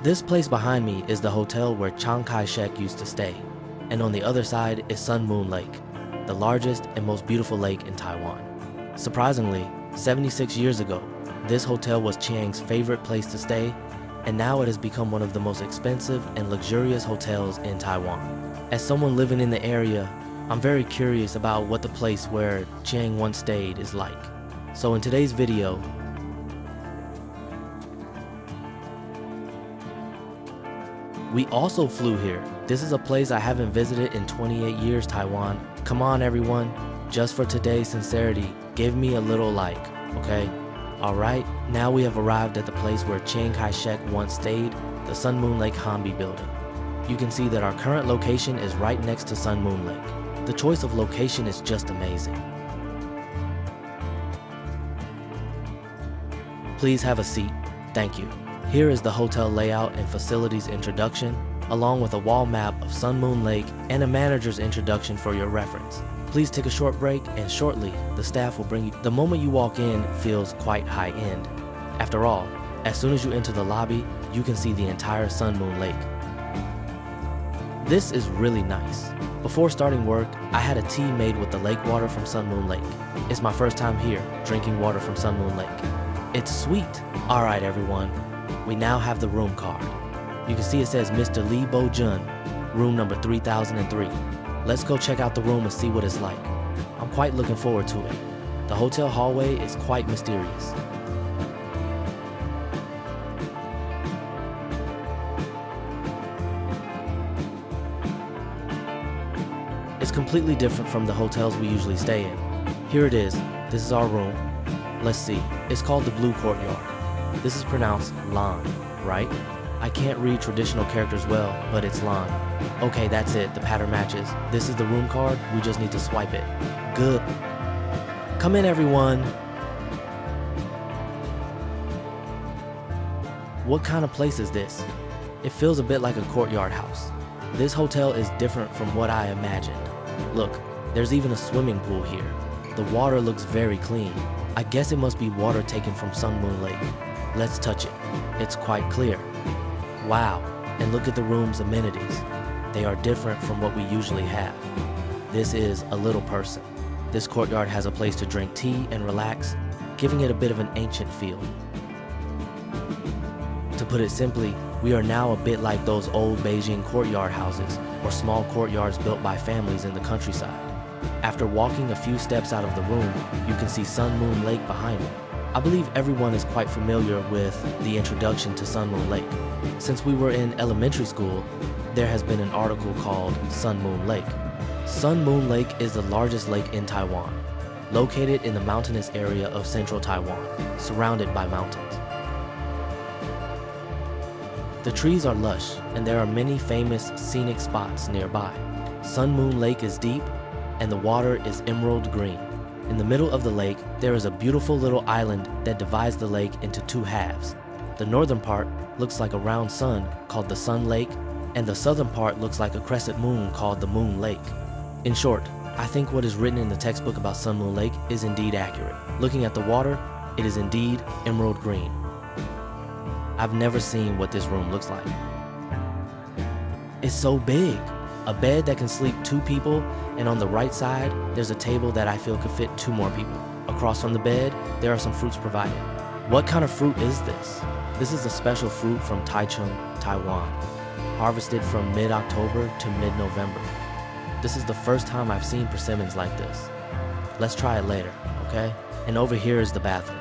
This place behind me is the hotel where Chiang Kai-shek used to stay, and on the other side is Sun Moon Lake, the largest and most beautiful lake in Taiwan. Surprisingly, 76 years ago, this hotel was Chiang's favorite place to stay, and now it has become one of the most expensive and luxurious hotels in Taiwan. As someone living in the area, I'm very curious about what the place where Chiang once stayed is like. So in today's video, we also flew here. This is a place I haven't visited in 28 years, Taiwan. Come on everyone, just for today's sincerity, give me a little like, okay? Alright, now we have arrived at the place where Chiang Kai-shek once stayed, the Sun Moon Lake Hanbi building. You can see that our current location is right next to Sun Moon Lake. The choice of location is just amazing. Please have a seat, thank you. Here is the hotel layout and facilities introduction, along with a wall map of Sun Moon Lake and a manager's introduction for your reference. Please take a short break, and shortly, the staff will bring you. The moment you walk in feels quite high-end. After all, as soon as you enter the lobby, you can see the entire Sun Moon Lake. This is really nice. Before starting work, I had a tea made with the lake water from Sun Moon Lake. It's my first time here, drinking water from Sun Moon Lake. It's sweet. Alright everyone, we now have the room card. You can see it says Mr. Lee Bo-jun, room number 3003. Let's go check out the room and see what it's like. I'm quite looking forward to it. The hotel hallway is quite mysterious. It's completely different from the hotels we usually stay in. Here it is. This is our room. Let's see. It's called the Blue Courtyard. This is pronounced Lan, right? I can't read traditional characters well, but it's Lan. Okay, that's it. The pattern matches. This is the room card. We just need to swipe it. Good. Come in, everyone. What kind of place is this? It feels a bit like a courtyard house. This hotel is different from what I imagined. Look, there's even a swimming pool here. The water looks very clean. I guess it must be water taken from Sun Moon Lake. Let's touch it. It's quite clear. Wow, and look at the room's amenities. They are different from what we usually have. This is a little person. This courtyard has a place to drink tea and relax, giving it a bit of an ancient feel. To put it simply, we are now a bit like those old Beijing courtyard houses or small courtyards built by families in the countryside. After walking a few steps out of the room, you can see Sun Moon Lake behind me. I believe everyone is quite familiar with the introduction to Sun Moon Lake. Since we were in elementary school, there has been an article called Sun Moon Lake. Sun Moon Lake is the largest lake in Taiwan, located in the mountainous area of central Taiwan, surrounded by mountains. The trees are lush, and there are many famous scenic spots nearby. Sun Moon Lake is deep, and the water is emerald green. In the middle of the lake, there is a beautiful little island that divides the lake into two halves. The northern part looks like a round sun called the Sun Lake, and the southern part looks like a crescent moon called the Moon Lake. In short, I think what is written in the textbook about Sun Moon Lake is indeed accurate. Looking at the water, it is indeed emerald green. I've never seen what this room looks like. It's so big. A bed that can sleep 2 people, and on the right side, there's a table that I feel could fit 2 more people. Across from the bed, there are some fruits provided. What kind of fruit is this? This is a special fruit from Taichung, Taiwan, harvested from mid-October to mid-November. This is the first time I've seen persimmons like this. Let's try it later, okay? And over here is the bathroom.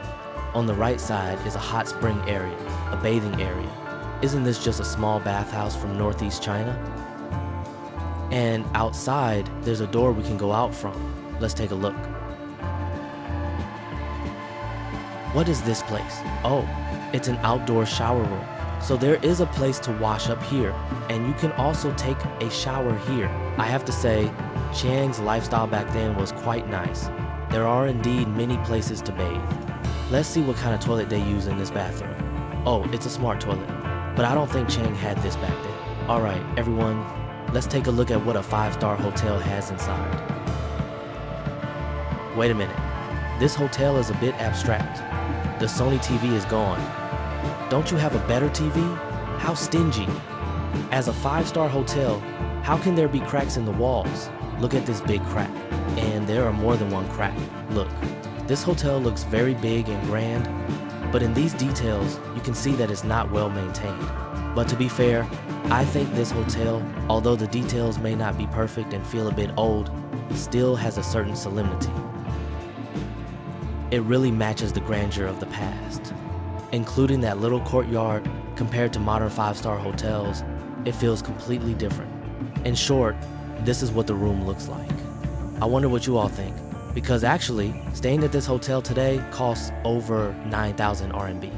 On the right side is a hot spring area, a bathing area. Isn't this just a small bathhouse from Northeast China? And outside, there's a door we can go out from. Let's take a look. What is this place? Oh, it's an outdoor shower room. So there is a place to wash up here, and you can also take a shower here. I have to say, Chiang's lifestyle back then was quite nice. There are indeed many places to bathe. Let's see what kind of toilet they use in this bathroom. Oh, it's a smart toilet, but I don't think Chiang had this back then. Alright, everyone, let's take a look at what a 5-star hotel has inside. Wait a minute, this hotel is a bit abstract. The Sony TV is gone. Don't you have a better TV? How stingy. As a 5-star hotel, how can there be cracks in the walls? Look at this big crack. And there are more than one crack. Look, this hotel looks very big and grand, but in these details, you can see that it's not well maintained. But to be fair, I think this hotel, although the details may not be perfect and feel a bit old, still has a certain solemnity. It really matches the grandeur of the past. Including that little courtyard, compared to modern 5-star hotels, it feels completely different. In short, this is what the room looks like. I wonder what you all think, because actually, staying at this hotel today costs over 9,000 RMB.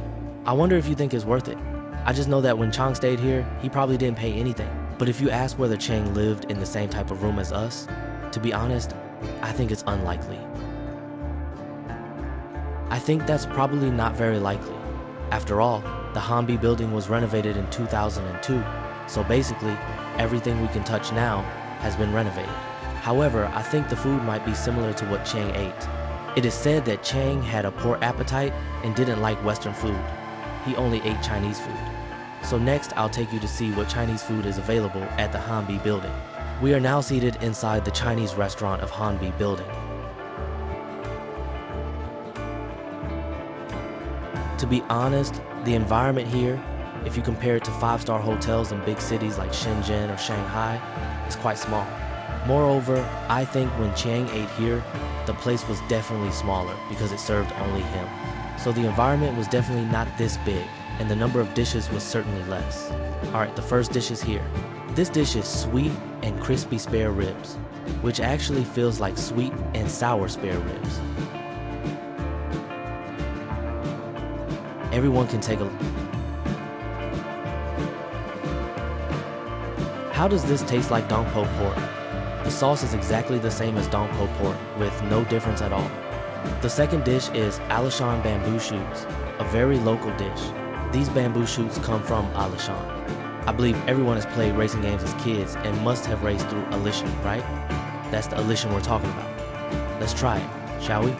I wonder if you think it's worth it. I just know that when Chang stayed here, he probably didn't pay anything. But if you ask whether Chang lived in the same type of room as us, to be honest, I think it's unlikely. I think that's probably not very likely. After all, the Hanbi building was renovated in 2002, so basically, everything we can touch now has been renovated. However, I think the food might be similar to what Chang ate. It is said that Chang had a poor appetite and didn't like Western food. He only ate Chinese food. So next, I'll take you to see what Chinese food is available at the Hanbi building. We are now seated inside the Chinese restaurant of Hanbi building. To be honest, the environment here, if you compare it to 5-star hotels in big cities like Shenzhen or Shanghai, is quite small. Moreover, I think when Chang ate here, the place was definitely smaller because it served only him. So the environment was definitely not this big, and the number of dishes was certainly less. Alright, the first dish is here. This dish is sweet and crispy spare ribs, which actually feels like sweet and sour spare ribs. Everyone can take a look. How does this taste like Dong Po pork? The sauce is exactly the same as Dong Po pork, with no difference at all. The second dish is Alishan bamboo shoots, a very local dish. These bamboo shoots come from Alishan. I believe everyone has played racing games as kids and must have raced through Alishan, right? That's the Alishan we're talking about. Let's try it, shall we?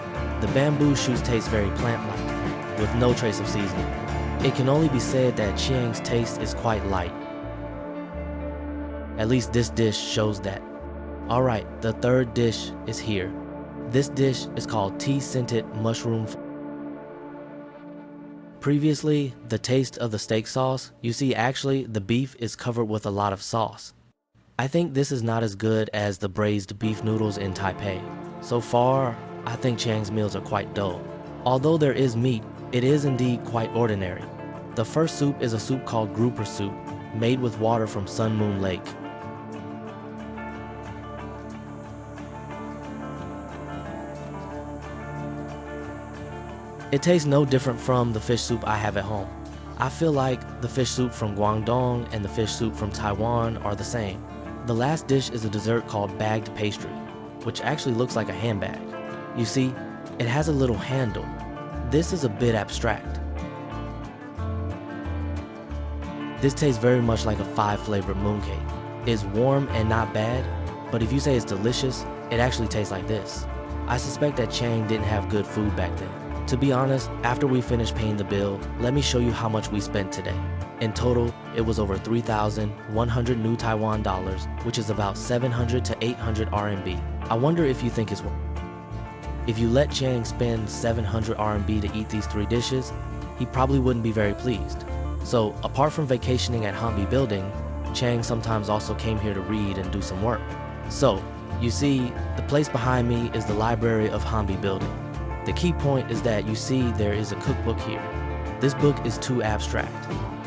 The bamboo shoots taste very plant-like, with no trace of seasoning. It can only be said that Chiang's taste is quite light. At least this dish shows that. Alright, the third dish is here. This dish is called tea-scented mushroom. Previously, the taste of the steak sauce, you see actually the beef is covered with a lot of sauce. I think this is not as good as the braised beef noodles in Taipei. So far, I think Chiang's meals are quite dull. Although there is meat, it is indeed quite ordinary. The first soup is a soup called grouper soup, made with water from Sun Moon Lake. It tastes no different from the fish soup I have at home. I feel like the fish soup from Guangdong and the fish soup from Taiwan are the same. The last dish is a dessert called bagged pastry, which actually looks like a handbag. You see, it has a little handle. This is a bit abstract. This tastes very much like a 5-flavored mooncake. It's warm and not bad, but if you say it's delicious, it actually tastes like this. I suspect that Chang didn't have good food back then. To be honest, after we finish paying the bill, let me show you how much we spent today. In total, it was over 3,100 new Taiwan dollars, which is about 700 to 800 RMB. I wonder if you think it's worth it. If you let Chang spend 700 RMB to eat these 3 dishes, he probably wouldn't be very pleased. So, apart from vacationing at Hanbi building, Chang sometimes also came here to read and do some work. So, you see, the place behind me is the library of Hanbi building. The key point is that you see there is a cookbook here. This book is too abstract.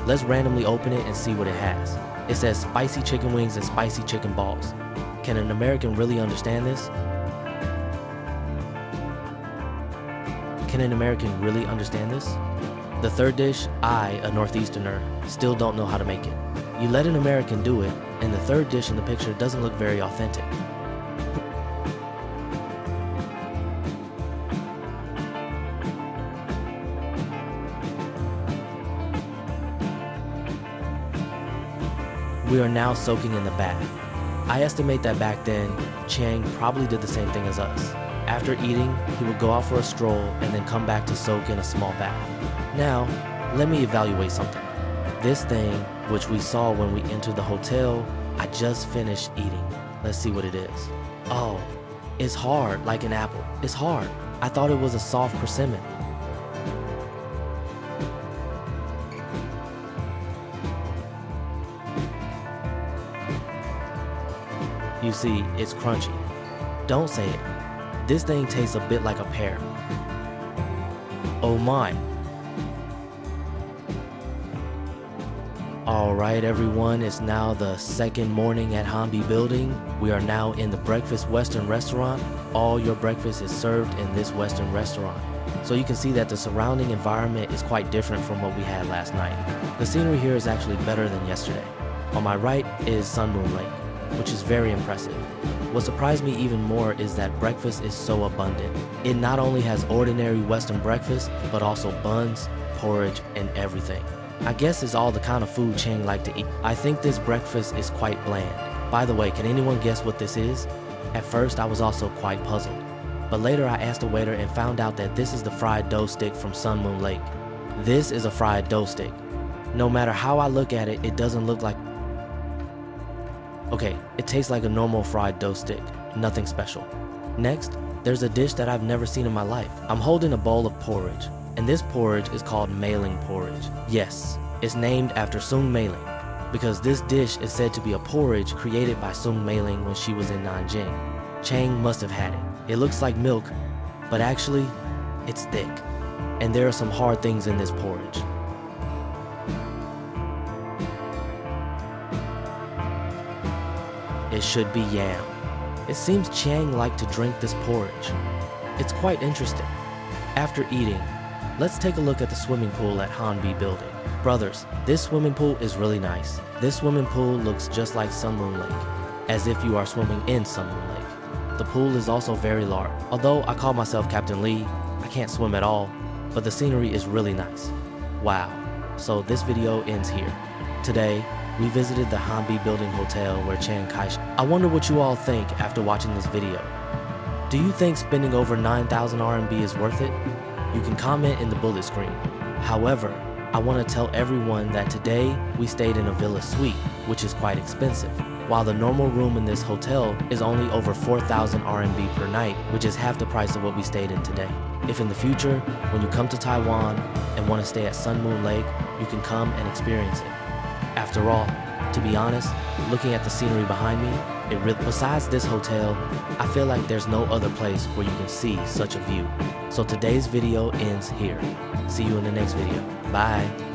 Let's randomly open it and see what it has. It says spicy chicken wings and spicy chicken balls. Can an American really understand this? Can an American really understand this? The third dish, I, a Northeasterner, still don't know how to make it. You let an American do it, and the third dish in the picture doesn't look very authentic. We are now soaking in the bath. I estimate that back then, Chang probably did the same thing as us. After eating, he would go out for a stroll and then come back to soak in a small bath. Now, let me evaluate something. This thing which we saw when we entered the hotel. I just finished eating. Let's see what it is. Oh, it's hard like an apple. It's hard. I thought it was a soft persimmon. You see, it's crunchy. Don't say it. This thing tastes a bit like a pear. Oh my. Alright everyone, it's now the second morning at Hanbi Building. We are now in the Breakfast Western Restaurant. All your breakfast is served in this Western restaurant. So you can see that the surrounding environment is quite different from what we had last night. The scenery here is actually better than yesterday. On my right is Sun Moon Lake, which is very impressive. What surprised me even more is that breakfast is so abundant. It not only has ordinary Western breakfast, but also buns, porridge, and everything. I guess it's all the kind of food Chang like to eat. I think this breakfast is quite bland. By the way, can anyone guess what this is? At first, I was also quite puzzled. But later I asked the waiter and found out that this is the fried dough stick from Sun Moon Lake. This is a fried dough stick. No matter how I look at it, it doesn't look like... Okay, it tastes like a normal fried dough stick. Nothing special. Next, there's a dish that I've never seen in my life. I'm holding a bowl of porridge. And this porridge is called Mailing porridge. Yes, it's named after Sung Mailing, because this dish is said to be a porridge created by Sung Mailing when she was in Nanjing. Chang must have had it. It looks like milk, but actually, it's thick. And there are some hard things in this porridge. It should be yam. It seems Chang liked to drink this porridge. It's quite interesting. After eating, let's take a look at the swimming pool at Hanbi Building. Brothers, this swimming pool is really nice. This swimming pool looks just like Sun Moon Lake, as if you are swimming in Sun Moon Lake. The pool is also very large. Although I call myself Captain Lee, I can't swim at all, but the scenery is really nice. Wow, so this video ends here. Today, we visited the Hanbi Building Hotel where Chiang Kai-shek. I wonder what you all think after watching this video. Do you think spending over 9,000 RMB is worth it? You can comment in the bullet screen. However, I want to tell everyone that today we stayed in a villa suite, which is quite expensive, while the normal room in this hotel is only over 4,000 RMB per night, which is half the price of what we stayed in today. If in the future, when you come to Taiwan and want to stay at Sun Moon Lake, you can come and experience it. After all, to be honest, looking at the scenery behind me, besides this hotel, I feel like there's no other place where you can see such a view. So today's video ends here. See you in the next video. Bye.